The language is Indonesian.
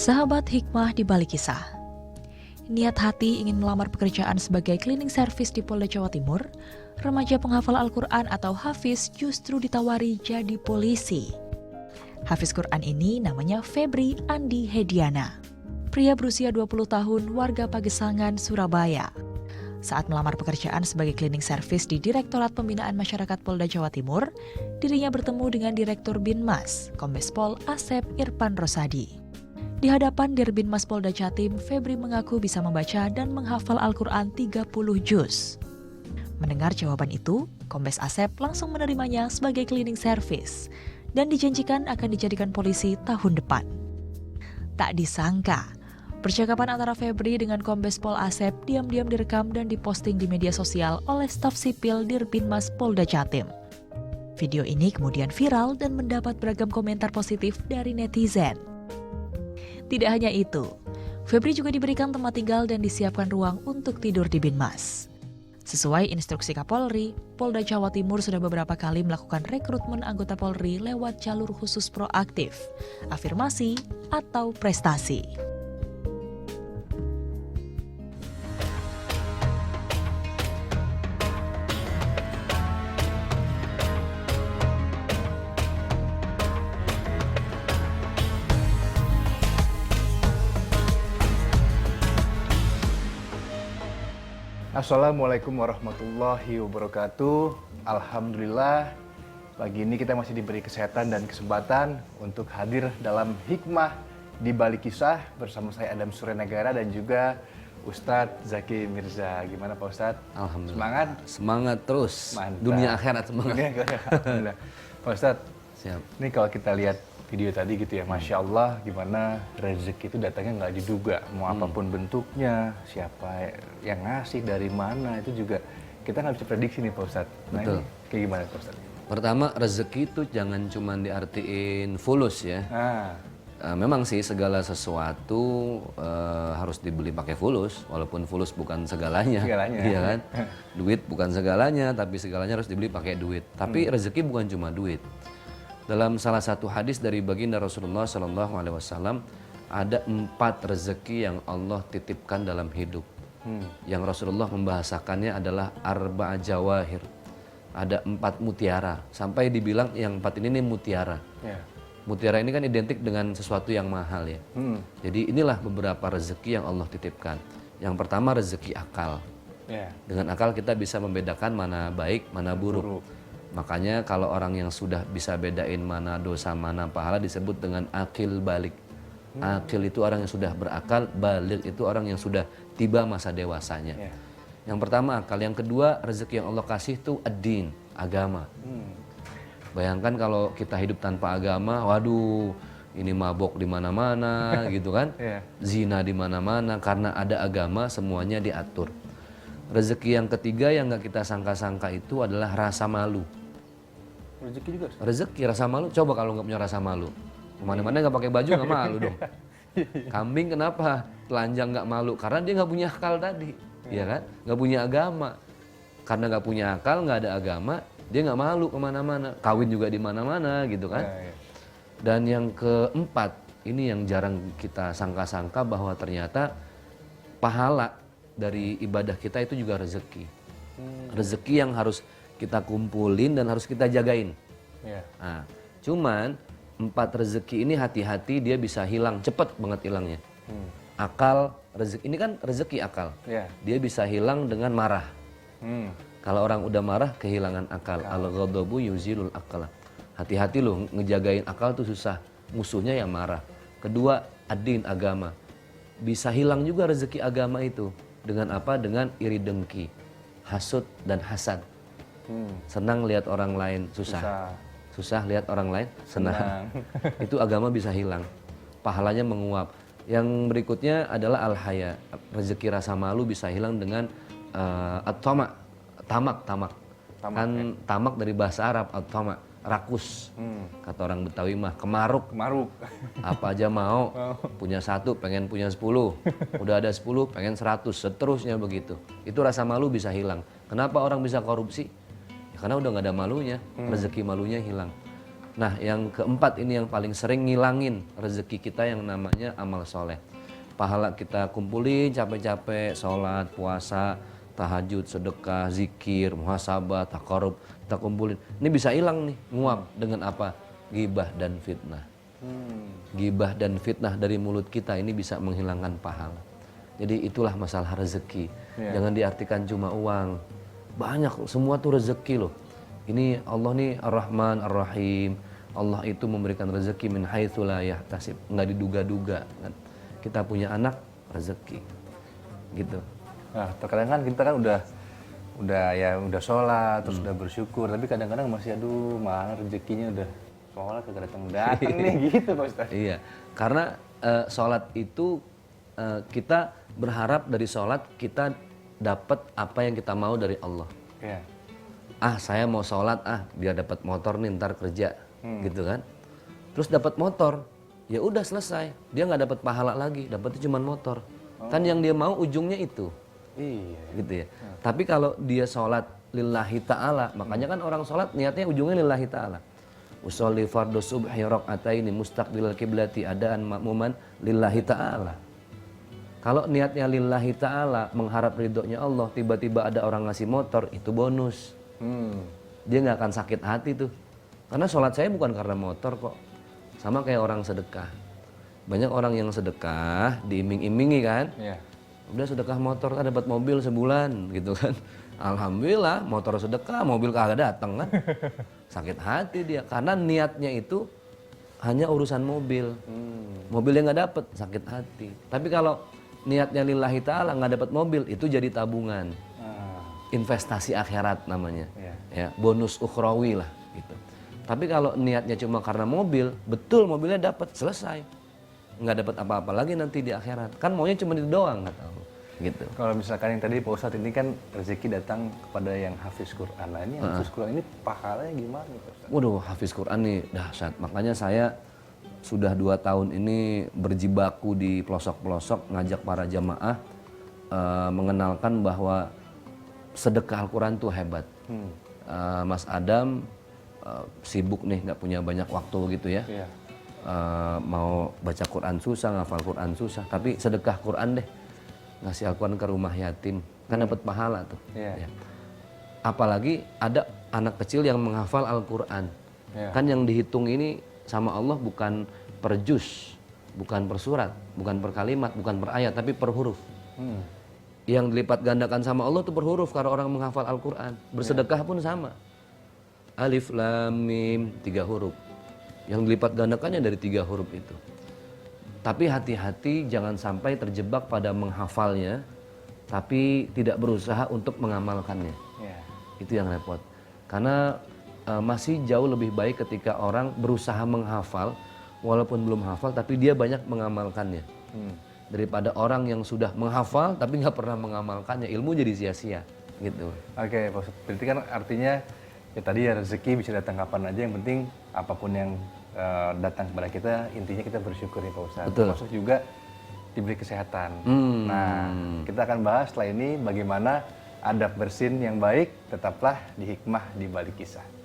Sahabat hikmah di balik kisah. Niat hati ingin melamar pekerjaan sebagai cleaning service di Polda Jawa Timur, remaja penghafal Al-Quran atau Hafiz justru ditawari jadi polisi. Hafiz Quran ini namanya Febri Andi Hediana. Pria berusia 20 tahun, warga Pagesangan, Surabaya. Saat melamar pekerjaan sebagai cleaning service di Direktorat Pembinaan Masyarakat Polda Jawa Timur, dirinya bertemu dengan Direktur Binmas, Kombes Pol Asep Irfan Rosadi. Di hadapan Dirbinmas Polda Jatim, Febri mengaku bisa membaca dan menghafal Al-Quran 30 juz. Mendengar jawaban itu, Kombes Asep langsung menerimanya sebagai cleaning service dan dijanjikan akan dijadikan polisi tahun depan. Tak disangka, percakapan antara Febri dengan Kombes Pol Asep diam-diam direkam dan diposting di media sosial oleh staf sipil Dirbinmas Polda Jatim. Video ini kemudian viral dan mendapat beragam komentar positif dari netizen. Tidak hanya itu, Febri juga diberikan tempat tinggal dan disiapkan ruang untuk tidur di Binmas. Sesuai instruksi Kapolri, Polda Jawa Timur sudah beberapa kali melakukan rekrutmen anggota Polri lewat jalur khusus proaktif, afirmasi, atau prestasi. Assalamualaikum warahmatullahi wabarakatuh. Alhamdulillah, pagi ini kita masih diberi kesehatan dan kesempatan untuk hadir dalam hikmah di balik kisah bersama saya Adam Surenegara dan juga Ustadz Zaki Mirza. Gimana Pak Ustadz? Alhamdulillah. Semangat? Semangat terus. Mantap. Dunia akhirat semangat. Alhamdulillah. Pak Ustadz, Siap. ini kalau kita lihat video tadi gitu ya, Masya Allah gimana rezeki itu datangnya nggak diduga. Mau apapun bentuknya, siapa yang ngasih, dari mana, itu juga kita nggak bisa prediksi nih Pak Ustadz. Nah Betul. ini kayak gimana Pak Ustadz? Pertama, rezeki itu jangan cuma diartiin fulus ya. Memang sih segala sesuatu harus dibeli pakai fulus, walaupun fulus bukan segalanya. Iya kan? Duit bukan segalanya, tapi segalanya harus dibeli pakai duit. Tapi rezeki bukan cuma duit. Dalam salah satu hadis dari baginda Rasulullah SAW, ada 4 rezeki yang Allah titipkan dalam hidup. Yang Rasulullah membahasakannya adalah arba'a jawahir. Ada 4 mutiara. Sampai dibilang yang 4 ini nih mutiara. Mutiara ini kan identik dengan sesuatu yang mahal ya. Jadi inilah beberapa rezeki yang Allah titipkan. Yang pertama rezeki akal. Dengan akal kita bisa membedakan mana baik, mana buruk. Makanya kalau orang yang sudah bisa bedain mana dosa, mana pahala disebut dengan akil balik. Akil itu orang yang sudah berakal, balik itu orang yang sudah tiba masa dewasanya. Yang pertama akal, yang kedua rezeki yang Allah kasih itu ad-din, agama. Bayangkan kalau kita hidup tanpa agama, waduh, ini mabok di mana-mana gitu kan. Zina di mana-mana, karena ada agama semuanya diatur. Rezeki yang ketiga yang nggak kita sangka-sangka itu adalah rasa malu. Rezeki juga? Rezeki, rasa malu. Coba kalau nggak punya rasa malu, kemana-mana nggak pakai baju nggak malu dong. Kambing kenapa telanjang nggak malu? Karena dia nggak punya akal tadi, ya kan? Nggak punya agama. Karena nggak punya akal, nggak ada agama, dia nggak malu kemana-mana. Kawin juga di mana-mana gitu kan. Dan yang keempat, ini yang jarang kita sangka-sangka bahwa ternyata pahala dari ibadah kita itu juga rezeki. Rezeki yang harus kita kumpulin dan harus kita jagain. Nah, cuman 4 rezeki ini hati-hati dia bisa hilang, cepat banget hilangnya. Akal, rezeki ini kan rezeki akal. Dia bisa hilang dengan marah. Kalau orang udah marah kehilangan akal. Al-ghadabu yuzilul akal. Hati-hati loh, ngejagain akal tuh susah. Musuhnya yang marah. Kedua, ad-din, agama. Bisa hilang juga rezeki agama itu. Dengan apa? Dengan iri dengki, hasud dan hasad. Senang lihat orang lain susah. Susah lihat orang lain senang. Itu agama bisa hilang. Pahalanya menguap. Yang berikutnya adalah al-haya. Rezeki rasa malu bisa hilang dengan at-tamak. Tamak. Kan tamak dari bahasa Arab, at-tamak, rakus. Kata orang Betawi mah kemaruk. Apa aja mau. Punya 1 pengen punya 10. Udah ada 10 pengen 100, seterusnya begitu. Itu rasa malu bisa hilang. Kenapa orang bisa korupsi? Karena udah nggak ada malunya, rezeki malunya hilang. Nah, yang keempat ini yang paling sering ngilangin rezeki kita yang namanya amal soleh. Pahala kita kumpulin capek-capek, sholat, puasa, tahajud, sedekah, zikir, muhasabah, takarub, kita kumpulin. Ini bisa hilang nih, nguap dengan apa? Ghibah dan fitnah. Ghibah dan fitnah dari mulut kita ini bisa menghilangkan pahala. Jadi itulah masalah rezeki. Jangan diartikan cuma uang. Banyak, semua tuh rezeki loh. Ini Allah nih Ar-Rahman Ar-Rahim. Allah itu memberikan rezeki min haitsu la yahtasib, enggak diduga-duga kan. Kita punya anak, rezeki. Gitu. Nah, terkadang kan kita kan udah sholat, terus udah bersyukur, tapi kadang-kadang masih aduh, mana rezekinya udah sholat kagak datang nih gitu Pak Ustaz. Iya, karena sholat itu kita berharap dari sholat kita dapat apa yang kita mau dari Allah. Iya. Saya mau sholat biar dapat motor nih ntar kerja, gitu kan. Terus dapat motor, ya udah selesai. Dia nggak dapat pahala lagi, dapatnya cuma motor. Kan yang dia mau ujungnya itu. Iya. Gitu ya. Tapi kalau dia sholat lillahi ta'ala, makanya kan orang sholat niatnya ujungnya lillahi ta'ala. Usolli fardhu subhi raka'ataini mustaqbilal kiblati adaan makmuman lillahi ta'ala. Kalau niatnya lillahi ta'ala, mengharap ridhonya Allah, tiba-tiba ada orang ngasih motor, itu bonus. Dia nggak akan sakit hati tuh. Karena sholat saya bukan karena motor kok. Sama kayak orang sedekah. Banyak orang yang sedekah, diiming-imingi kan. Iya. Udah sedekah motor kan dapat mobil sebulan gitu kan. Alhamdulillah motor sedekah, mobil kagak datang kan. Sakit hati dia karena niatnya itu hanya urusan mobil. Mobilnya nggak dapet, sakit hati. Tapi kalau niatnya lillahi ta'ala nggak dapat mobil, itu jadi tabungan. Investasi akhirat namanya. Ya, bonus ukhrawi lah gitu. Tapi kalau niatnya cuma karena mobil, betul mobilnya dapat, selesai. Nggak dapat apa-apa lagi nanti di akhirat. Kan maunya cuma itu doang, nggak tahu. Gitu. Kalau misalkan yang tadi Pak Ustadz ini kan rezeki datang kepada yang hafiz Quran. Nah, ini yang hafiz Quran ini pahalanya gimana Pak Ustadz? Waduh, hafiz Quran nih dahsyat. Makanya saya sudah 2 tahun ini berjibaku di pelosok-pelosok ngajak para jamaah mengenalkan bahwa sedekah Al-Quran tuh hebat. Mas Adam sibuk nih, nggak punya banyak waktu gitu ya. Iya. Mau baca Quran susah, ngafal Quran susah. Tapi sedekah Quran deh, ngasih Al-Quran ke rumah yatim, kan dapat pahala tuh. Iya. Ya. Apalagi ada anak kecil yang menghafal Al-Quran. Iya. Kan yang dihitung ini sama Allah bukan per juz, bukan per surat, bukan per kalimat, bukan per ayat, tapi per huruf. Yang dilipat gandakan sama Allah tuh per huruf kalau orang menghafal Al-Quran. Bersedekah pun sama. Alif, Lam, Mim, 3 huruf. Yang dilipat gandakannya dari 3 huruf itu. Tapi hati-hati jangan sampai terjebak pada menghafalnya, tapi tidak berusaha untuk mengamalkannya. Iya. Itu yang repot. Karena masih jauh lebih baik ketika orang berusaha menghafal, walaupun belum hafal, tapi dia banyak mengamalkannya. Daripada orang yang sudah menghafal, tapi nggak pernah mengamalkannya, ilmu jadi sia-sia. Gitu. Oke, Pak Ustadz. Berarti kan artinya ya tadi ya rezeki bisa datang kapan aja, yang penting apapun yang datang kepada kita, intinya kita bersyukur ya Pak Ustadz. Betul. Termasuk juga diberi kesehatan. Nah, kita akan bahas setelah ini bagaimana adab bersin yang baik. Tetaplah di Hikmah di Balik Kisah.